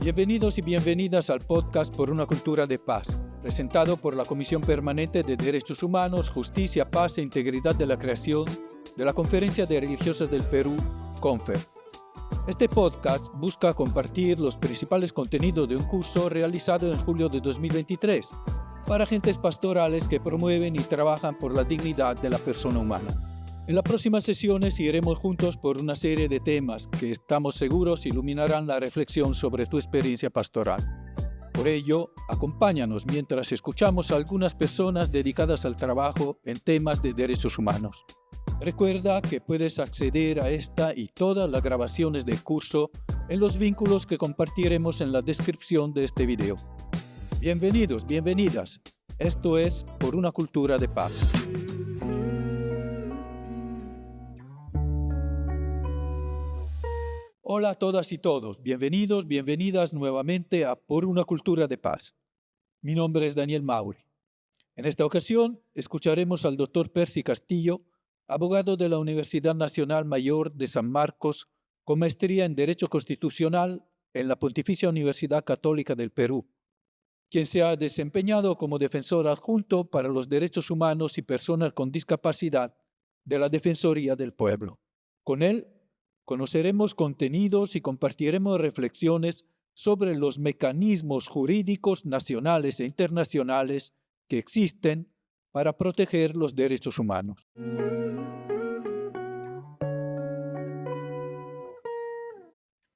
Bienvenidos y bienvenidas al podcast Por una Cultura de Paz, presentado por la Comisión Permanente de Derechos Humanos, Justicia, Paz e Integridad de la Creación de la Conferencia de Religiosas del Perú, CONFER. Este podcast busca compartir los principales contenidos de un curso realizado en julio de 2023 para agentes pastorales que promueven y trabajan por la dignidad de la persona humana. En las próximas sesiones iremos juntos por una serie de temas que estamos seguros iluminarán la reflexión sobre tu experiencia pastoral. Por ello, acompáñanos mientras escuchamos a algunas personas dedicadas al trabajo en temas de derechos humanos. Recuerda que puedes acceder a esta y todas las grabaciones del curso en los vínculos que compartiremos en la descripción de este video. Bienvenidos, bienvenidas. Esto es Por una Cultura de Paz. Hola a todas y todos, bienvenidos, bienvenidas nuevamente a Por una Cultura de Paz. Mi nombre es Daniel Mauri. En esta ocasión escucharemos al Dr. Percy Castillo, abogado de la Universidad Nacional Mayor de San Marcos, con maestría en Derecho Constitucional en la Pontificia Universidad Católica del Perú, quien se ha desempeñado como defensor adjunto para los derechos humanos y personas con discapacidad de la Defensoría del Pueblo. Con él conoceremos contenidos y compartiremos reflexiones sobre los mecanismos jurídicos nacionales e internacionales que existen para proteger los derechos humanos.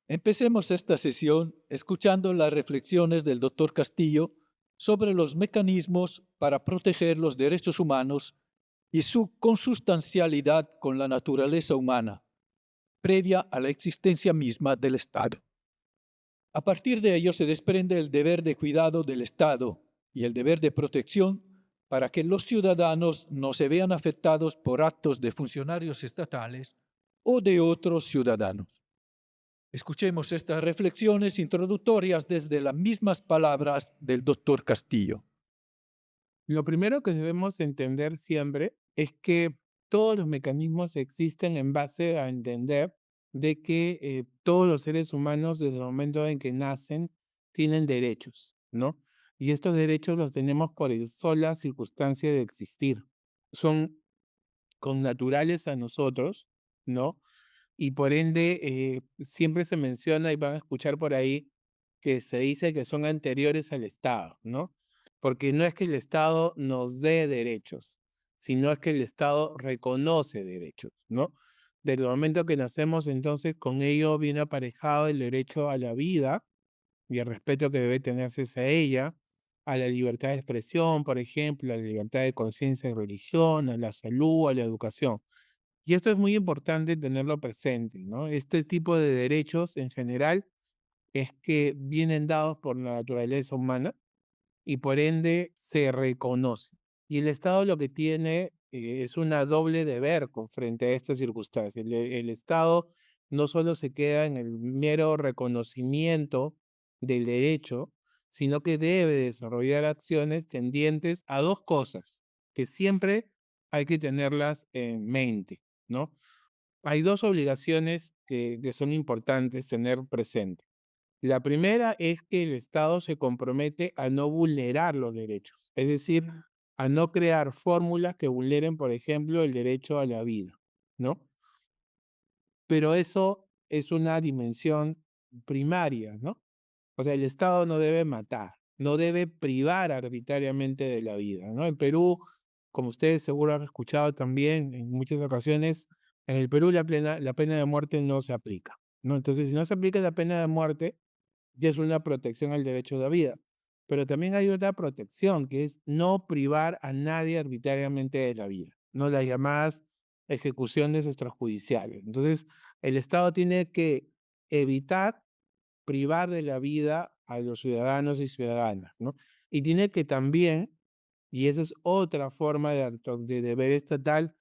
Empecemos esta sesión escuchando las reflexiones del Dr. Castillo sobre los mecanismos para proteger los derechos humanos y su consustancialidad con la naturaleza humana, previa a la existencia misma del Estado. A partir de ello se desprende el deber de cuidado del Estado y el deber de protección para que los ciudadanos no se vean afectados por actos de funcionarios estatales o de otros ciudadanos. Escuchemos estas reflexiones introductorias desde las mismas palabras del doctor Castillo. Lo primero que debemos entender siempre es que todos los mecanismos existen en base a entender de que todos los seres humanos desde el momento en que nacen tienen derechos, ¿no? Y estos derechos los tenemos por la sola circunstancia de existir. Son connaturales a nosotros, ¿no? Y por ende, siempre se menciona y van a escuchar por ahí que se dice que son anteriores al Estado, ¿no? Porque no es que el Estado nos dé derechos, sino es que el Estado reconoce derechos, ¿no? Desde el momento que nacemos, entonces, con ello viene aparejado el derecho a la vida y el respeto que debe tenerse hacia ella, a la libertad de expresión, por ejemplo, a la libertad de conciencia y religión, a la salud, a la educación. Y esto es muy importante tenerlo presente, ¿no? Este tipo de derechos en general es que vienen dados por la naturaleza humana y por ende se reconocen. Y el Estado lo que tiene es una doble deber frente a estas circunstancias. El Estado no solo se queda en el mero reconocimiento del derecho, sino que debe desarrollar acciones tendientes a dos cosas que siempre hay que tenerlas en mente, ¿no? Hay dos obligaciones que son importantes tener presente. La primera es que el Estado se compromete a no vulnerar los derechos, es decir, a no crear fórmulas que vulneren, por ejemplo, el derecho a la vida, ¿no? Pero eso es una dimensión primaria, ¿no? O sea, el Estado no debe matar, no debe privar arbitrariamente de la vida, ¿no? En Perú, como ustedes seguro han escuchado también en muchas ocasiones, en el Perú la pena de muerte no se aplica, ¿no? Entonces, si no se aplica la pena de muerte, ya es una protección al derecho a la vida. Pero también hay otra protección, que es no privar a nadie arbitrariamente de la vida, no las llamadas ejecuciones extrajudiciales. Entonces, el Estado tiene que evitar privar de la vida a los ciudadanos y ciudadanas, ¿no? Y tiene que también, y esa es otra forma de deber estatal,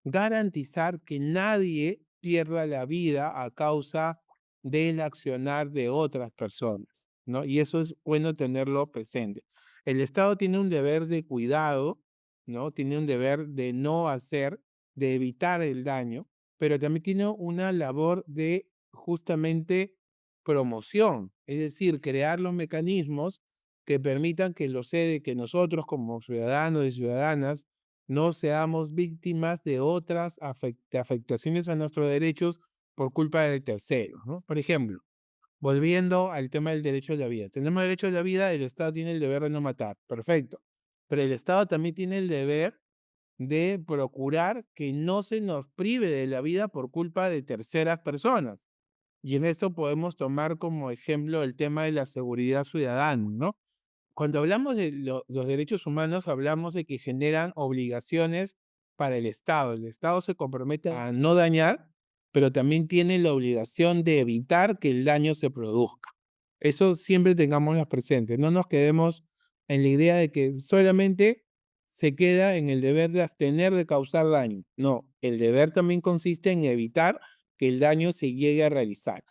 garantizar que nadie pierda la vida a causa del accionar de otras personas, ¿no? Y eso es bueno tenerlo presente. El Estado tiene un deber de cuidado, ¿no? Tiene un deber de no hacer, de evitar el daño, pero también tiene una labor de justamente promoción, es decir, crear los mecanismos que permitan que que nosotros como ciudadanos y ciudadanas no seamos víctimas de otras afectaciones a nuestros derechos por culpa de terceros, ¿no? Por ejemplo, volviendo al tema del derecho a la vida. Tenemos derecho a la vida, el Estado tiene el deber de no matar, perfecto. Pero el Estado también tiene el deber de procurar que no se nos prive de la vida por culpa de terceras personas. Y en esto podemos tomar como ejemplo el tema de la seguridad ciudadana, ¿no? Cuando hablamos de los derechos humanos, hablamos de que generan obligaciones para el Estado. El Estado se compromete a no dañar, pero también tiene la obligación de evitar que el daño se produzca. Eso siempre tengámoslo presente. No nos quedemos en la idea de que solamente se queda en el deber de abstener de causar daño. No, el deber también consiste en evitar que el daño se llegue a realizar.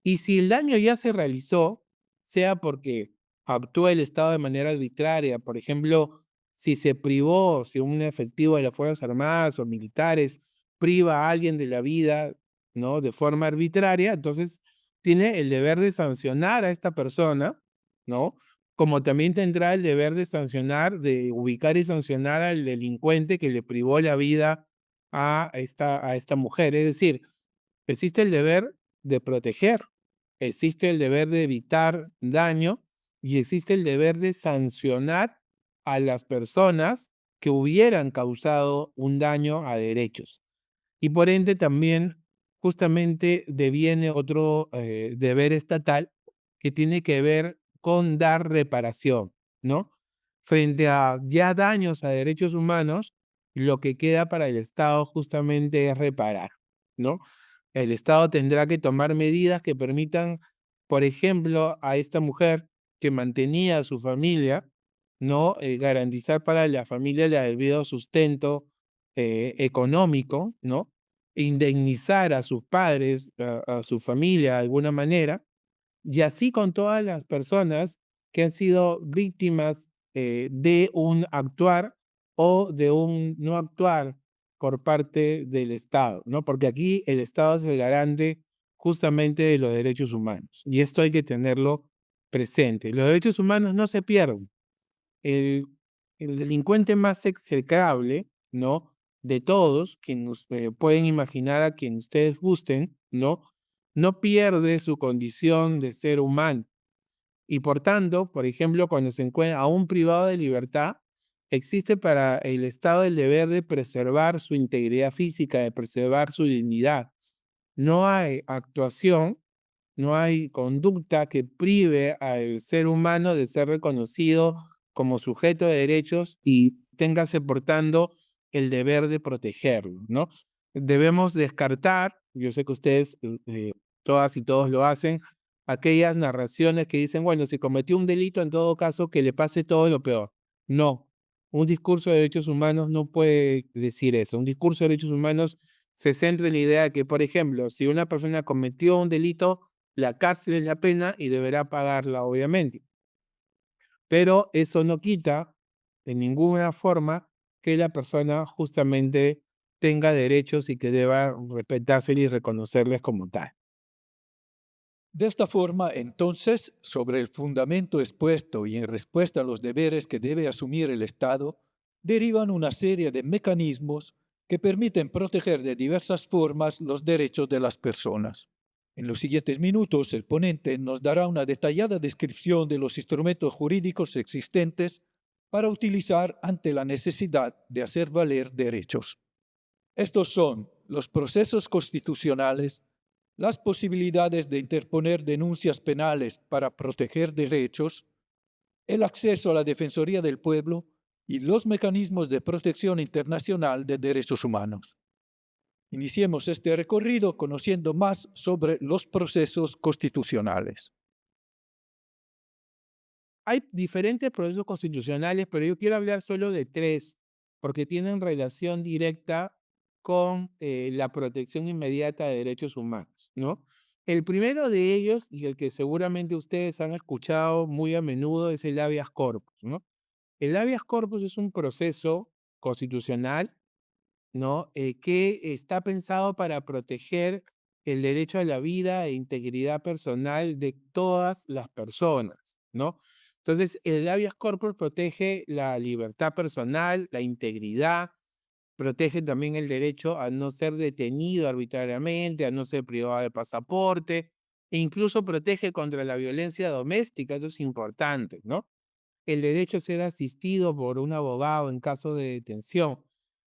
Y si el daño ya se realizó, sea porque actúa el Estado de manera arbitraria, por ejemplo, si se privó, si un efectivo de las Fuerzas Armadas o militares priva a alguien de la vida, ¿no? De forma arbitraria, entonces tiene el deber de sancionar a esta persona, ¿no? Como también tendrá el deber de sancionar, de ubicar y sancionar al delincuente que le privó la vida a esta mujer. Es decir, existe el deber de proteger, existe el deber de evitar daño y existe el deber de sancionar a las personas que hubieran causado un daño a derechos. Y por ende también justamente deviene otro deber estatal que tiene que ver con dar reparación, ¿no? Frente a ya daños a derechos humanos, lo que queda para el Estado justamente es reparar, ¿no? El Estado tendrá que tomar medidas que permitan, por ejemplo, a esta mujer que mantenía a su familia, ¿no? Garantizar para la familia el debido sustento económico, ¿no? Indemnizar a sus padres, a su familia de alguna manera, y así con todas las personas que han sido víctimas de un actuar o de un no actuar por parte del Estado, ¿no? Porque aquí el Estado es el garante justamente de los derechos humanos y esto hay que tenerlo presente. Los derechos humanos no se pierden. El, el delincuente más execrable, ¿no? De todos, que nos pueden imaginar a quien ustedes gusten, ¿no? No pierde su condición de ser humano. Y por tanto, por ejemplo, cuando se encuentra aún privado de libertad, existe para el Estado el deber de preservar su integridad física, de preservar su dignidad. No hay actuación, no hay conducta que prive al ser humano de ser reconocido como sujeto de derechos y téngase portando el deber de protegerlo, ¿no? Debemos descartar, yo sé que ustedes, todas y todos lo hacen, aquellas narraciones que dicen, bueno, si cometió un delito, en todo caso, que le pase todo lo peor. No, un discurso de derechos humanos no puede decir eso. Un discurso de derechos humanos se centra en la idea de que, por ejemplo, si una persona cometió un delito, la cárcel es la pena y deberá pagarla, obviamente. Pero eso no quita de ninguna forma que la persona justamente tenga derechos y que deba respetarse y reconocerles como tal. De esta forma, entonces, sobre el fundamento expuesto y en respuesta a los deberes que debe asumir el Estado, derivan una serie de mecanismos que permiten proteger de diversas formas los derechos de las personas. En los siguientes minutos, el ponente nos dará una detallada descripción de los instrumentos jurídicos existentes para utilizar ante la necesidad de hacer valer derechos. Estos son los procesos constitucionales, las posibilidades de interponer denuncias penales para proteger derechos, el acceso a la Defensoría del Pueblo y los mecanismos de protección internacional de derechos humanos. Iniciemos este recorrido conociendo más sobre los procesos constitucionales. Hay diferentes procesos constitucionales, pero yo quiero hablar solo de tres, porque tienen relación directa con la protección inmediata de derechos humanos, ¿no? El primero de ellos, y el que seguramente ustedes han escuchado muy a menudo, es el habeas corpus, ¿no? El habeas corpus es un proceso constitucional, ¿no? Que está pensado para proteger el derecho a la vida e integridad personal de todas las personas, ¿no? Entonces, el habeas corpus protege la libertad personal, la integridad, protege también el derecho a no ser detenido arbitrariamente, a no ser privado de pasaporte, e incluso protege contra la violencia doméstica, eso es importante, ¿no? El derecho a ser asistido por un abogado en caso de detención.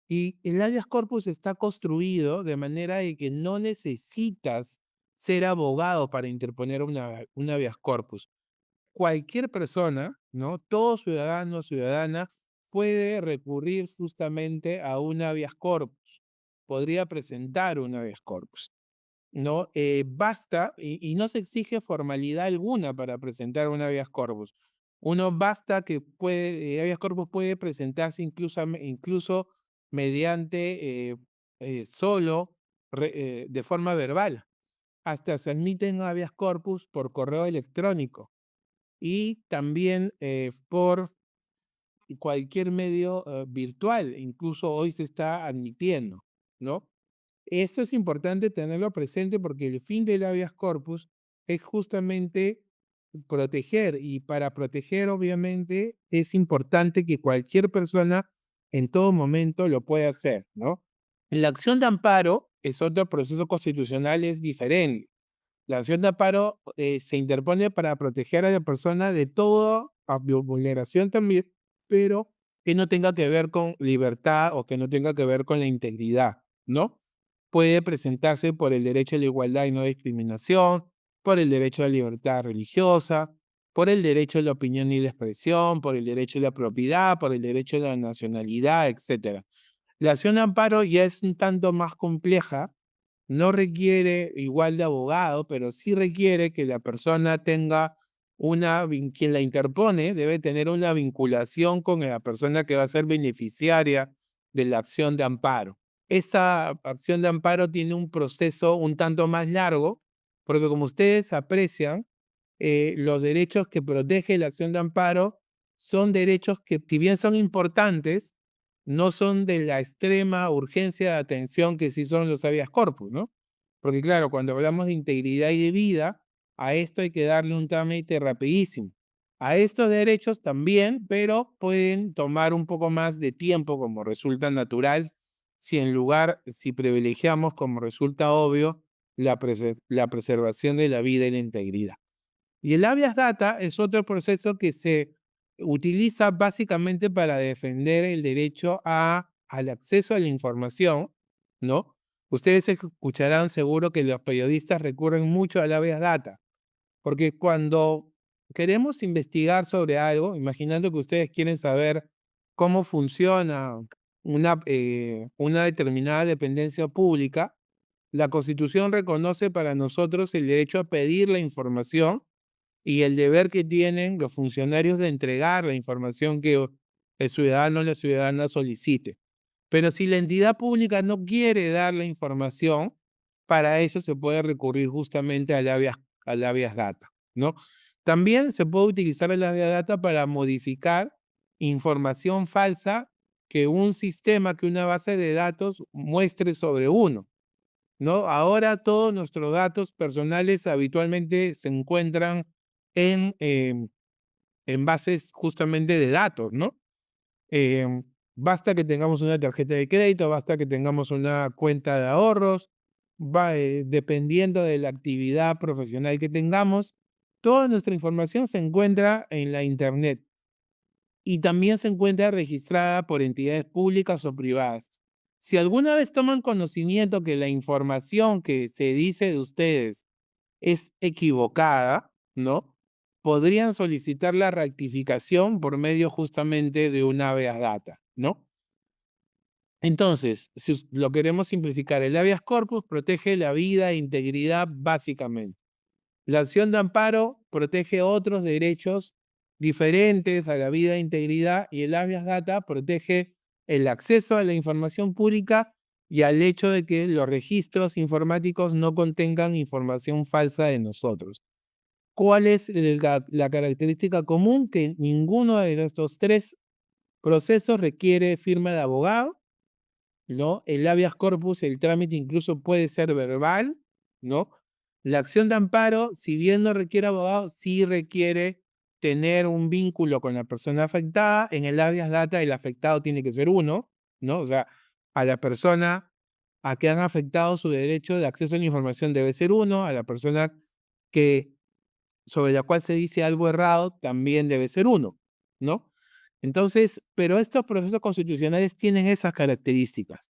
Y el habeas corpus está construido de manera de que no necesitas ser abogado para interponer un habeas corpus. Cualquier persona, ¿no? Todo ciudadano o ciudadana puede recurrir justamente a un habeas corpus. Podría presentar un habeas corpus, ¿no? Basta, y no se exige formalidad alguna para presentar un habeas corpus. Uno basta que puede, habeas corpus puede presentarse incluso mediante solo de forma verbal. Hasta se admiten habeas corpus por correo electrónico y también por cualquier medio virtual, incluso hoy se está admitiendo, ¿no? Esto es importante tenerlo presente porque el fin del habeas corpus es justamente proteger, y para proteger obviamente es importante que cualquier persona en todo momento lo pueda hacer, ¿no? La acción de amparo es otro proceso constitucional, es diferente. La acción de amparo se interpone para proteger a la persona de toda vulneración también, pero que no tenga que ver con libertad o que no tenga que ver con la integridad, ¿no? Puede presentarse por el derecho a la igualdad y no discriminación, por el derecho a la libertad religiosa, por el derecho a la opinión y la expresión, por el derecho a la propiedad, por el derecho a la nacionalidad, etc. La acción de amparo ya es un tanto más compleja, no requiere igual de abogado, pero sí requiere que la persona tenga quien la interpone debe tener una vinculación con la persona que va a ser beneficiaria de la acción de amparo. Esta acción de amparo tiene un proceso un tanto más largo, porque como ustedes aprecian, los derechos que protege la acción de amparo son derechos que, si bien son importantes, no son de la extrema urgencia de atención que sí son los habeas corpus, ¿no? Porque claro, cuando hablamos de integridad y de vida, a esto hay que darle un trámite rapidísimo. A estos derechos también, pero pueden tomar un poco más de tiempo, como resulta natural, si privilegiamos, como resulta obvio, la preservación de la vida y la integridad. Y el habeas data es otro proceso que se utiliza básicamente para defender el derecho al acceso a la información, ¿no? Ustedes escucharán seguro que los periodistas recurren mucho al habeas data, porque cuando queremos investigar sobre algo, imaginando que ustedes quieren saber cómo funciona una determinada dependencia pública, la Constitución reconoce para nosotros el derecho a pedir la información y el deber que tienen los funcionarios de entregar la información que el ciudadano o la ciudadana solicite. Pero si la entidad pública no quiere dar la información, para eso se puede recurrir justamente al habeas data, ¿no? También se puede utilizar el habeas data para modificar información falsa que un sistema, que una base de datos muestre sobre uno, ¿no? Ahora todos nuestros datos personales habitualmente se encuentran en bases justamente de datos, ¿no? Basta que tengamos una tarjeta de crédito, basta que tengamos una cuenta de ahorros, dependiendo de la actividad profesional que tengamos, toda nuestra información se encuentra en la Internet y también se encuentra registrada por entidades públicas o privadas. Si alguna vez toman conocimiento que la información que se dice de ustedes es equivocada, ¿no? Podrían solicitar la rectificación por medio justamente de un habeas data, ¿no? Entonces, si lo queremos simplificar, el habeas corpus protege la vida e integridad básicamente. La acción de amparo protege otros derechos diferentes a la vida e integridad, y el habeas data protege el acceso a la información pública y al hecho de que los registros informáticos no contengan información falsa de nosotros. ¿Cuál es la característica común? Que ninguno de estos tres procesos requiere firma de abogado, ¿no? El habeas corpus, el trámite incluso puede ser verbal, ¿no? La acción de amparo, si bien no requiere abogado, sí requiere tener un vínculo con la persona afectada. En el habeas data, el afectado tiene que ser uno, ¿no? O sea, a la persona a que han afectado su derecho de acceso a la información debe ser uno, a la persona que sobre la cual se dice algo errado también debe ser uno, ¿no? Entonces, pero estos procesos constitucionales tienen esas características.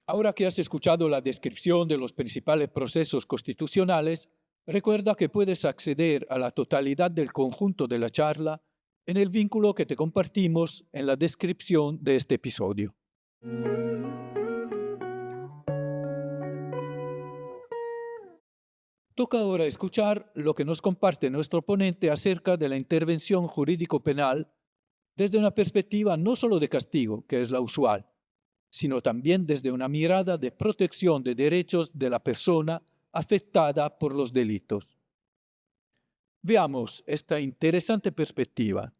Ahora que has escuchado la descripción de los principales procesos constitucionales, recuerda que puedes acceder a la totalidad del conjunto de la charla en el vínculo que te compartimos en la descripción de este episodio. Toca ahora escuchar lo que nos comparte nuestro ponente acerca de la intervención jurídico-penal desde una perspectiva no solo de castigo, que es la usual, sino también desde una mirada de protección de derechos de la persona afectada por los delitos. Veamos esta interesante perspectiva.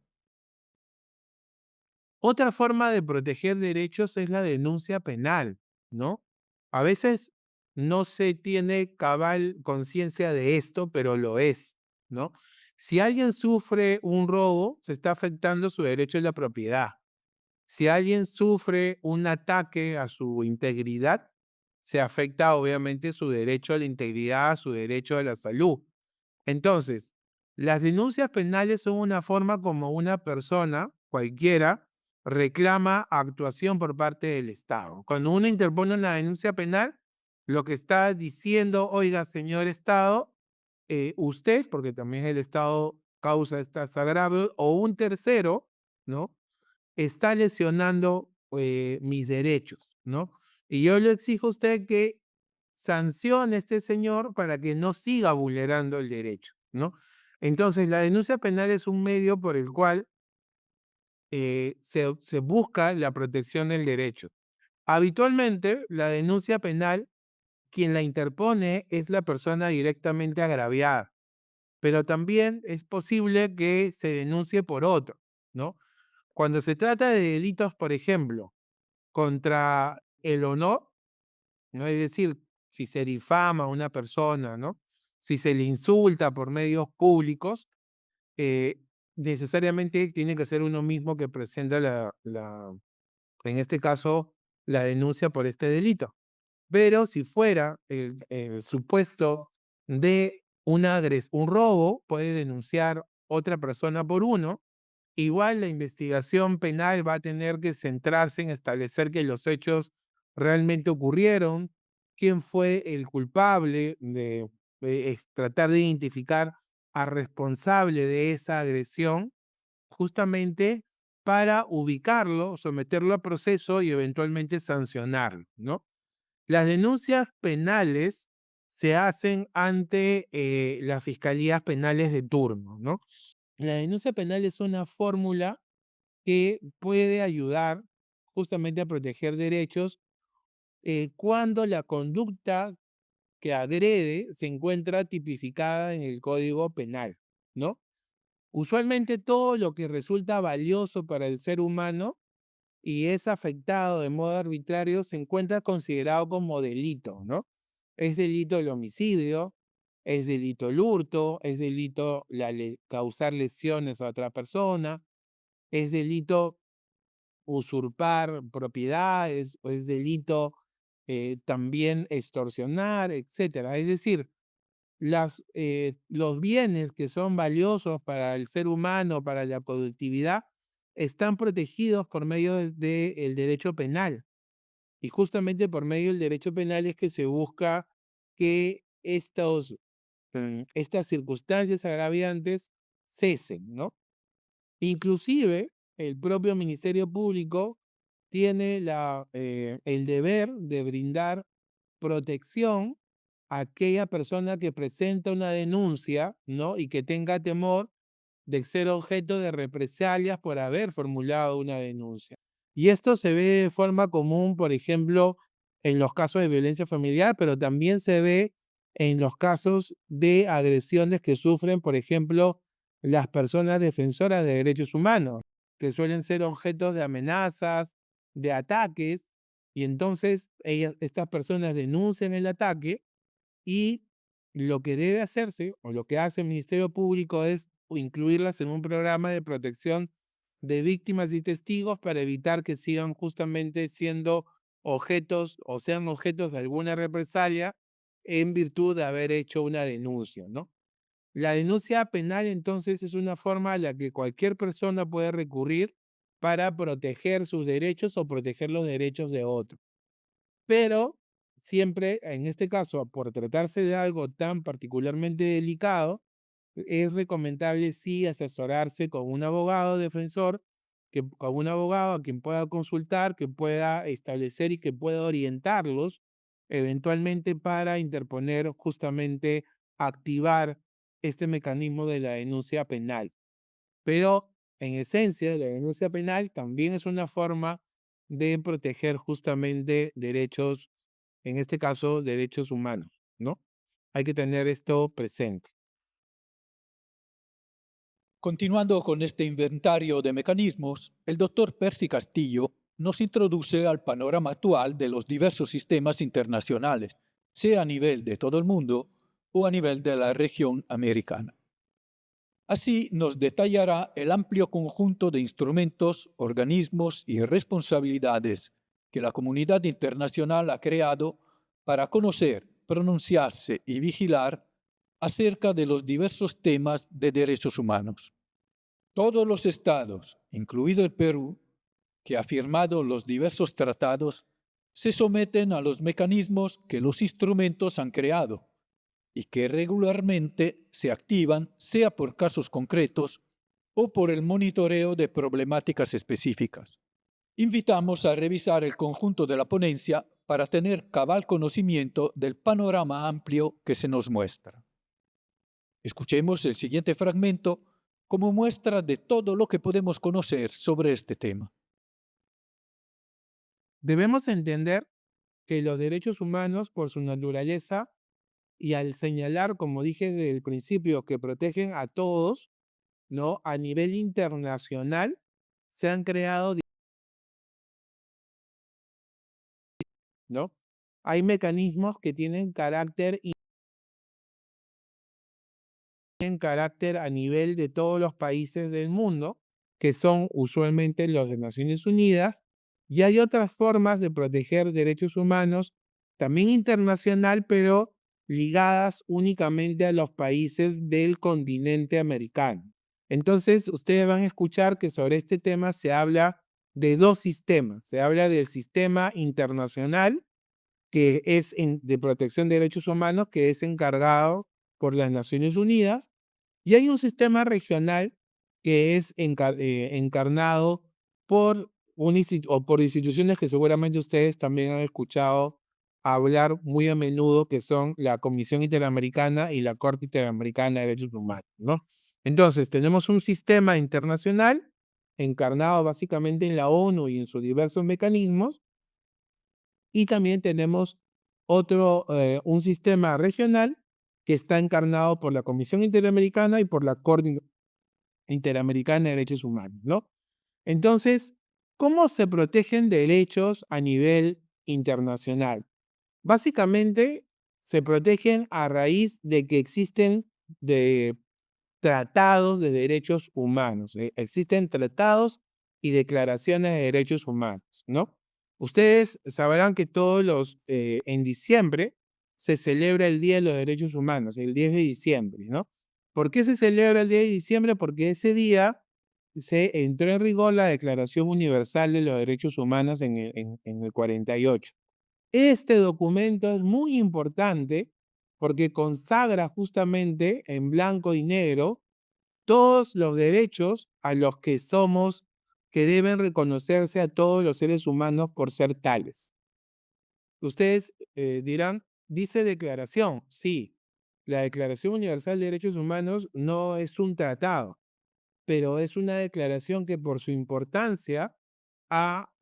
Otra forma de proteger derechos es la denuncia penal, ¿no? A veces no se tiene cabal conciencia de esto, pero lo es, ¿no? Si alguien sufre un robo, se está afectando su derecho a la propiedad. Si alguien sufre un ataque a su integridad, se afecta obviamente su derecho a la integridad, su derecho a la salud. Entonces, las denuncias penales son una forma como una persona, cualquiera, reclama actuación por parte del Estado. Cuando uno interpone una denuncia penal, lo que está diciendo, oiga, señor Estado, usted, porque también el Estado causa estas agravios, o un tercero, ¿no? Está lesionando mis derechos, ¿no? Y yo le exijo a usted que sancione a este señor para que no siga vulnerando el derecho, ¿no? Entonces, la denuncia penal es un medio por el cual se busca la protección del derecho. Habitualmente, la denuncia penal, quien la interpone es la persona directamente agraviada, pero también es posible que se denuncie por otro, ¿no? Cuando se trata de delitos, por ejemplo, contra el honor, ¿no? Es decir, si se difama a una persona, ¿no? Si se le insulta por medios públicos, eh, necesariamente tiene que ser uno mismo que presenta en este caso, la denuncia por este delito. Pero si fuera el supuesto de un robo, puede denunciar otra persona por uno. Igual la investigación penal va a tener que centrarse en establecer que los hechos realmente ocurrieron, quién fue el culpable de tratar de identificar al responsable de esa agresión, justamente para ubicarlo, someterlo a proceso y eventualmente sancionarlo, ¿no? Las denuncias penales se hacen ante las fiscalías penales de turno, ¿no? La denuncia penal es una fórmula que puede ayudar justamente a proteger derechos cuando la conducta que agrede se encuentra tipificada en el Código Penal, ¿no? Usualmente todo lo que resulta valioso para el ser humano y es afectado de modo arbitrario se encuentra considerado como delito, ¿no? Es delito el homicidio, es delito el hurto, es delito causar lesiones a otra persona, es delito usurpar propiedades, o es delito también extorsionar, etcétera. Es decir, los bienes que son valiosos para el ser humano, para la productividad, están protegidos por medio del derecho penal. Y justamente por medio del derecho penal es que se busca que estas circunstancias agraviantes cesen, ¿no? Inclusive, el propio Ministerio Público tiene el deber de brindar protección a aquella persona que presenta una denuncia, ¿no? Y que tenga temor de ser objeto de represalias por haber formulado una denuncia. Y esto se ve de forma común, por ejemplo, en los casos de violencia familiar, pero también se ve en los casos de agresiones que sufren, por ejemplo, las personas defensoras de derechos humanos. que suelen ser objetos de amenazas, de ataques, y entonces estas personas denuncian el ataque y lo que debe hacerse, o lo que hace el Ministerio Público, es incluirlas en un programa de protección de víctimas y testigos para evitar que sigan justamente siendo objetos o sean objetos de alguna represalia en virtud de haber hecho una denuncia, ¿no? La denuncia penal entonces es una forma a la que cualquier persona puede recurrir para proteger sus derechos o proteger los derechos de otros. Pero siempre, en este caso, por tratarse de algo tan particularmente delicado, es recomendable sí asesorarse con un abogado defensor, con un abogado a quien pueda consultar, que pueda establecer y que pueda orientarlos eventualmente para interponer, justamente activar este mecanismo de la denuncia penal. Pero en esencia, la denuncia penal también es una forma de proteger justamente derechos, en este caso, derechos humanos, ¿no? Hay que tener esto presente. Continuando con este inventario de mecanismos, el doctor Percy Castillo nos introduce al panorama actual de los diversos sistemas internacionales, sea a nivel de todo el mundo o a nivel de la región americana. Así nos detallará el amplio conjunto de instrumentos, organismos y responsabilidades que la comunidad internacional ha creado para conocer, pronunciarse y vigilar acerca de los diversos temas de derechos humanos. Todos los estados, incluido el Perú, que ha firmado los diversos tratados, se someten a los mecanismos que los instrumentos han creado y que regularmente se activan sea por casos concretos o por el monitoreo de problemáticas específicas. Invitamos a revisar el conjunto de la ponencia para tener cabal conocimiento del panorama amplio que se nos muestra. Escuchemos el siguiente fragmento como muestra de todo lo que podemos conocer sobre este tema. Debemos entender que los derechos humanos, por su naturaleza, y al señalar, como dije desde el principio, que protegen a todos, ¿no? A nivel internacional, se han creado, ¿no? Hay mecanismos que tienen carácter a nivel de todos los países del mundo, que son usualmente los de Naciones Unidas, y hay otras formas de proteger derechos humanos, también internacional, pero ligadas únicamente a los países del continente americano. Entonces, ustedes van a escuchar que sobre este tema se habla de dos sistemas. Se habla del sistema internacional, que es de protección de derechos humanos, que es encargado por las Naciones Unidas, y hay un sistema regional que es encarnado por, o por instituciones que seguramente ustedes también han escuchado hablar muy a menudo, que son la Comisión Interamericana y la Corte Interamericana de Derechos Humanos, ¿no? Entonces, tenemos un sistema internacional encarnado básicamente en la ONU y en sus diversos mecanismos, y también tenemos un sistema regional que está encarnado por la Comisión Interamericana y por la Corte Interamericana de Derechos Humanos, ¿no? Entonces, ¿cómo se protegen derechos a nivel internacional? Básicamente, se protegen a raíz de que existen de tratados de derechos humanos. Existen tratados y declaraciones de derechos humanos, ¿no? Ustedes sabrán que en diciembre se celebra el Día de los Derechos Humanos, el 10 de diciembre, ¿no? ¿Por qué se celebra el 10 de diciembre? Porque ese día se entró en rigor la Declaración Universal de los Derechos Humanos en el 48. Este documento es muy importante porque consagra justamente en blanco y negro todos los derechos a los que deben reconocerse a todos los seres humanos por ser tales. Ustedes dirán, dice declaración. Sí, la Declaración Universal de Derechos Humanos no es un tratado, pero es una declaración que por su importancia ha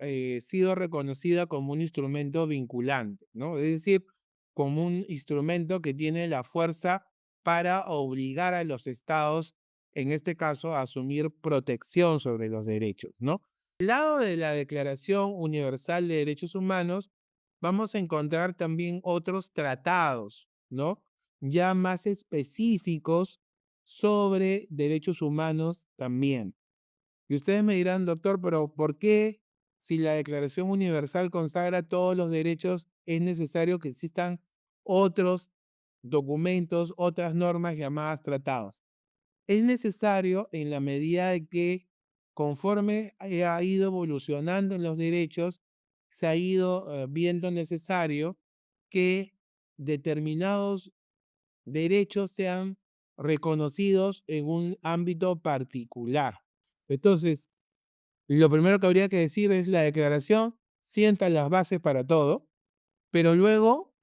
sido reconocida como un instrumento vinculante, ¿no? Es decir, como un instrumento que tiene la fuerza para obligar a los estados en este caso, asumir protección sobre los derechos, ¿no? Al lado de la Declaración Universal de Derechos Humanos, vamos a encontrar también otros tratados, ¿no? Ya más específicos sobre derechos humanos también. Y ustedes me dirán, doctor, pero ¿por qué si la Declaración Universal consagra todos los derechos, es necesario que existan otros documentos, otras normas llamadas tratados? Es necesario en la medida de que conforme ha ido evolucionando en los derechos, se ha ido viendo necesario que determinados derechos sean reconocidos en un ámbito particular. Entonces, lo primero que habría que decir es la declaración sienta las bases para todo, pero luego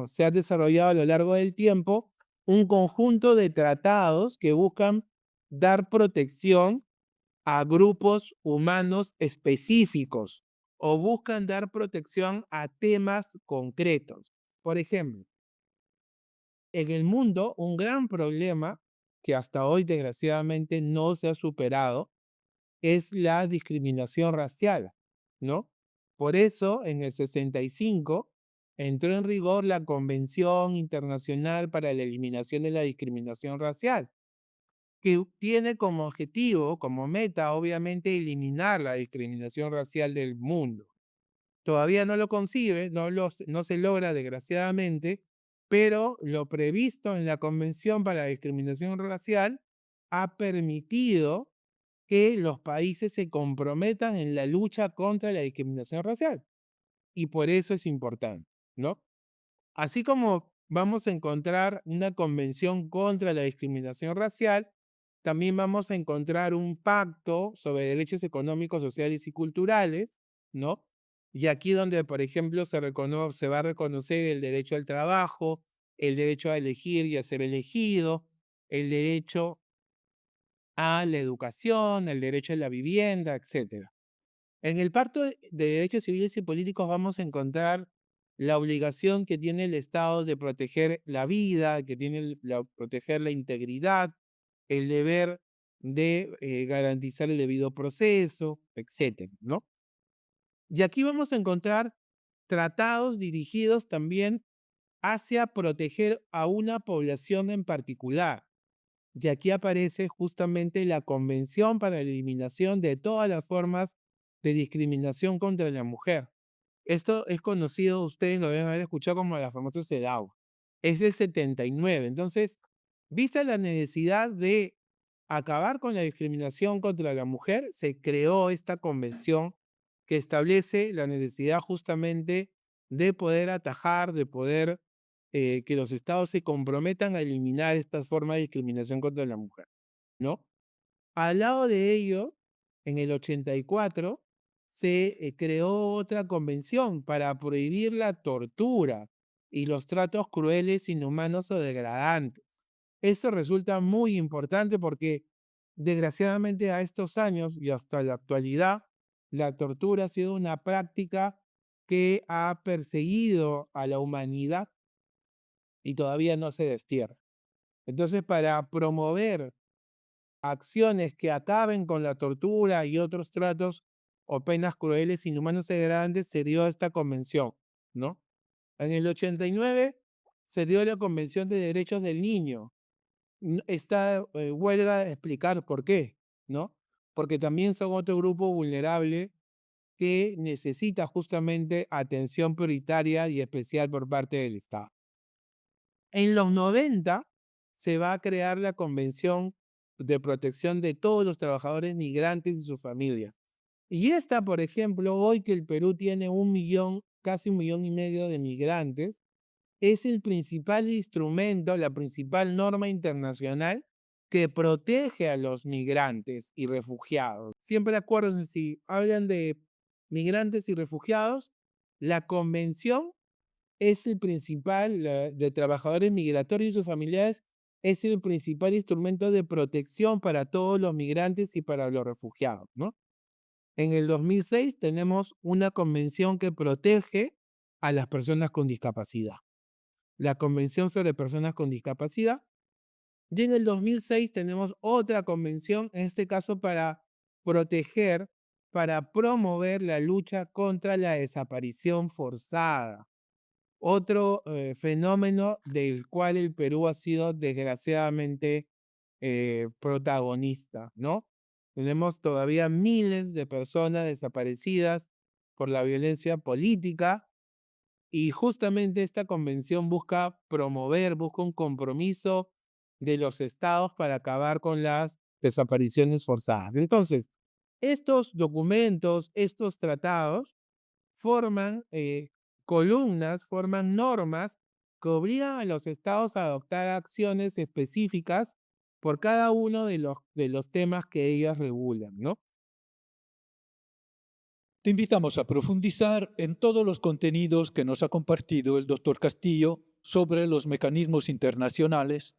se ha desarrollado a lo largo del tiempo un conjunto de tratados que buscan dar protección a grupos humanos específicos o buscan dar protección a temas concretos. Por ejemplo, en el mundo, un gran problema que hasta hoy desgraciadamente no se ha superado es la discriminación racial, ¿no? Por eso, en el 65 entró en rigor la Convención Internacional para la Eliminación de la Discriminación Racial, que tiene como objetivo, como meta, obviamente, eliminar la discriminación racial del mundo. Todavía no lo concibe, no se logra desgraciadamente, pero lo previsto en la Convención para la Discriminación Racial ha permitido que los países se comprometan en la lucha contra la discriminación racial. Y por eso es importante, ¿no? Así como vamos a encontrar una convención contra la discriminación racial, también vamos a encontrar un pacto sobre derechos económicos, sociales y culturales, ¿no? Y aquí donde, por ejemplo, se va a reconocer el derecho al trabajo, el derecho a elegir y a ser elegido, el derecho a la educación, el derecho a la vivienda, etcétera. En el Pacto de Derechos Civiles y Políticos vamos a encontrar la obligación que tiene el Estado de proteger la vida, que tiene proteger la integridad, el deber de garantizar el debido proceso, etcétera, ¿no? Y aquí vamos a encontrar tratados dirigidos también hacia proteger a una población en particular. Y aquí aparece justamente la Convención para la Eliminación de todas las formas de discriminación contra la mujer. Esto es conocido, ustedes lo deben haber escuchado como la famosa CEDAW. Es del 79. Entonces, vista la necesidad de acabar con la discriminación contra la mujer, se creó esta convención que establece la necesidad justamente de poder atajar, de poder que los estados se comprometan a eliminar estas formas de discriminación contra la mujer, ¿no? Al lado de ello, en el 84 se creó otra convención para prohibir la tortura y los tratos crueles, inhumanos o degradantes. Esto resulta muy importante porque, desgraciadamente, a estos años y hasta la actualidad, la tortura ha sido una práctica que ha perseguido a la humanidad y todavía no se destierra. Entonces, para promover acciones que acaben con la tortura y otros tratos o penas crueles, inhumanos y degradantes, se dio esta convención, ¿no? En el 89 se dio la Convención de Derechos del Niño. Esta huelga explicar por qué, ¿no? Porque también son otro grupo vulnerable que necesita justamente atención prioritaria y especial por parte del Estado. En los 90 se va a crear la Convención de Protección de todos los trabajadores migrantes y sus familias. Y esta, por ejemplo, hoy que el Perú tiene 1 millón, casi 1,5 millones de migrantes, es el principal instrumento, la principal norma internacional que protege a los migrantes y refugiados. Siempre acuérdense, si hablan de migrantes y refugiados, la convención es el principal, de trabajadores migratorios y sus familiares, es el principal instrumento de protección para todos los migrantes y para los refugiados, ¿no? En el 2006 tenemos una convención que protege a las personas con discapacidad. La Convención sobre Personas con Discapacidad Y en el 2006 tenemos otra convención, en este caso para proteger, para promover la lucha contra la desaparición forzada. Otro fenómeno del cual el Perú ha sido desgraciadamente protagonista, ¿no? Tenemos todavía miles de personas desaparecidas por la violencia política y justamente esta convención busca promover, busca un compromiso de los estados para acabar con las desapariciones forzadas. Entonces, estos documentos, estos tratados, forman columnas, forman normas que obligan a los estados a adoptar acciones específicas por cada uno de los temas que ellas regulan, ¿no? Te invitamos a profundizar en todos los contenidos que nos ha compartido el doctor Castillo sobre los mecanismos internacionales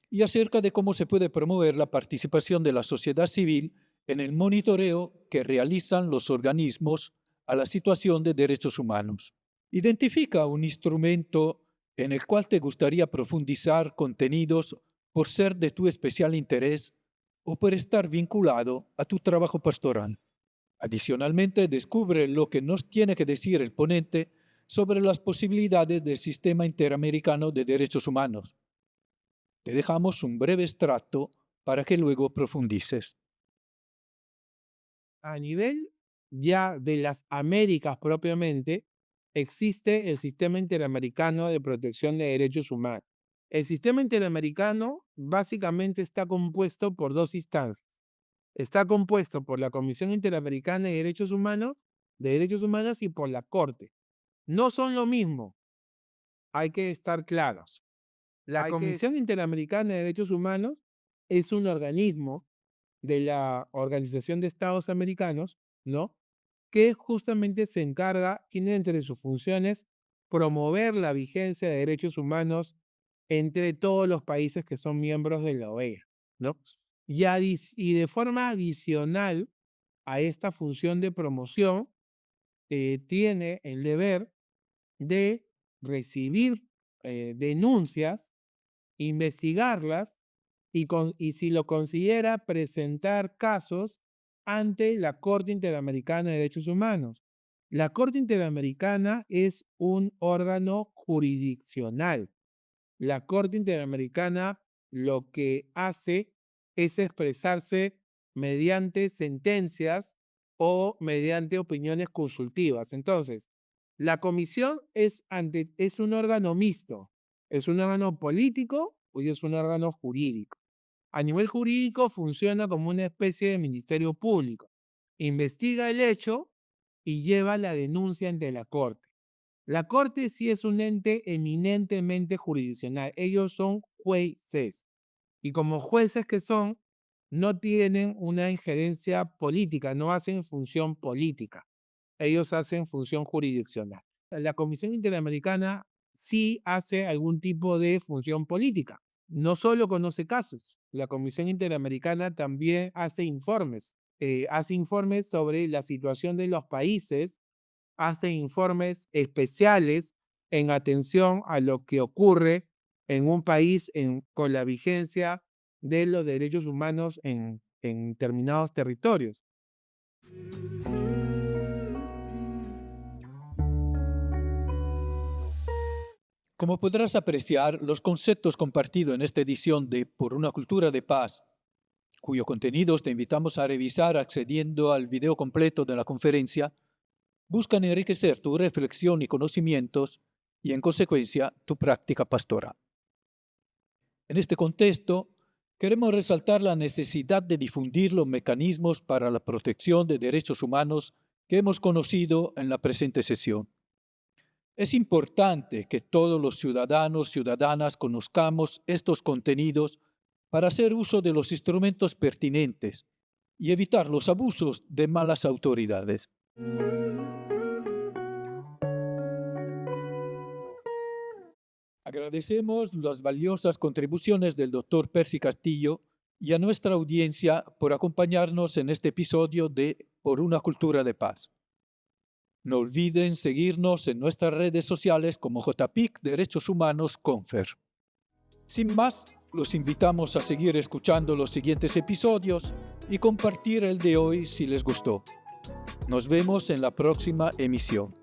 y acerca de cómo se puede promover la participación de la sociedad civil en el monitoreo que realizan los organismos a la situación de derechos humanos. Identifica un instrumento en el cual te gustaría profundizar contenidos por ser de tu especial interés o por estar vinculado a tu trabajo pastoral. Adicionalmente, descubre lo que nos tiene que decir el ponente sobre las posibilidades del sistema interamericano de derechos humanos. Te dejamos un breve extracto para que luego profundices. A nivel ya de las Américas propiamente, existe el Sistema Interamericano de Protección de Derechos Humanos. El sistema interamericano básicamente está compuesto por dos instancias. Está compuesto por la Comisión Interamericana de Derechos Humanos y por la Corte. No son lo mismo, hay que estar claros. La Comisión Interamericana de Derechos Humanos es un organismo de la Organización de Estados Americanos, ¿no? Que justamente se encarga, tiene entre sus funciones promover la vigencia de derechos humanos entre todos los países que son miembros de la OEA, ¿no? Y de forma adicional a esta función de promoción, tiene el deber de recibir denuncias, investigarlas y si lo considera, presentar casos ante la Corte Interamericana de Derechos Humanos. La Corte Interamericana es un órgano jurisdiccional. La Corte Interamericana lo que hace es expresarse mediante sentencias o mediante opiniones consultivas. Entonces, la comisión es un órgano mixto, es un órgano político y es un órgano jurídico. A nivel jurídico funciona como una especie de ministerio público. Investiga el hecho y lleva la denuncia ante la Corte. La Corte sí es un ente eminentemente jurisdiccional. Ellos son jueces. Y como jueces que son, no tienen una injerencia política, no hacen función política. Ellos hacen función jurisdiccional. La Comisión Interamericana sí hace algún tipo de función política. No solo conoce casos, la Comisión Interamericana también hace informes sobre la situación de los países, hace informes especiales en atención a lo que ocurre en un país con la vigencia de los derechos humanos en determinados territorios. Como podrás apreciar, los conceptos compartidos en esta edición de Por una cultura de paz, cuyo contenidos te invitamos a revisar accediendo al video completo de la conferencia, buscan enriquecer tu reflexión y conocimientos y, en consecuencia, tu práctica pastoral. En este contexto, queremos resaltar la necesidad de difundir los mecanismos para la protección de derechos humanos que hemos conocido en la presente sesión. Es importante que todos los ciudadanos y ciudadanas conozcamos estos contenidos para hacer uso de los instrumentos pertinentes y evitar los abusos de malas autoridades. Agradecemos las valiosas contribuciones del Dr. Percy Castillo y a nuestra audiencia por acompañarnos en este episodio de Por una cultura de paz. No olviden seguirnos en nuestras redes sociales como JPIC Derechos Humanos Confer. Sin más, Los invitamos a seguir escuchando los siguientes episodios y compartir el de hoy si les gustó. Nos vemos en la próxima emisión.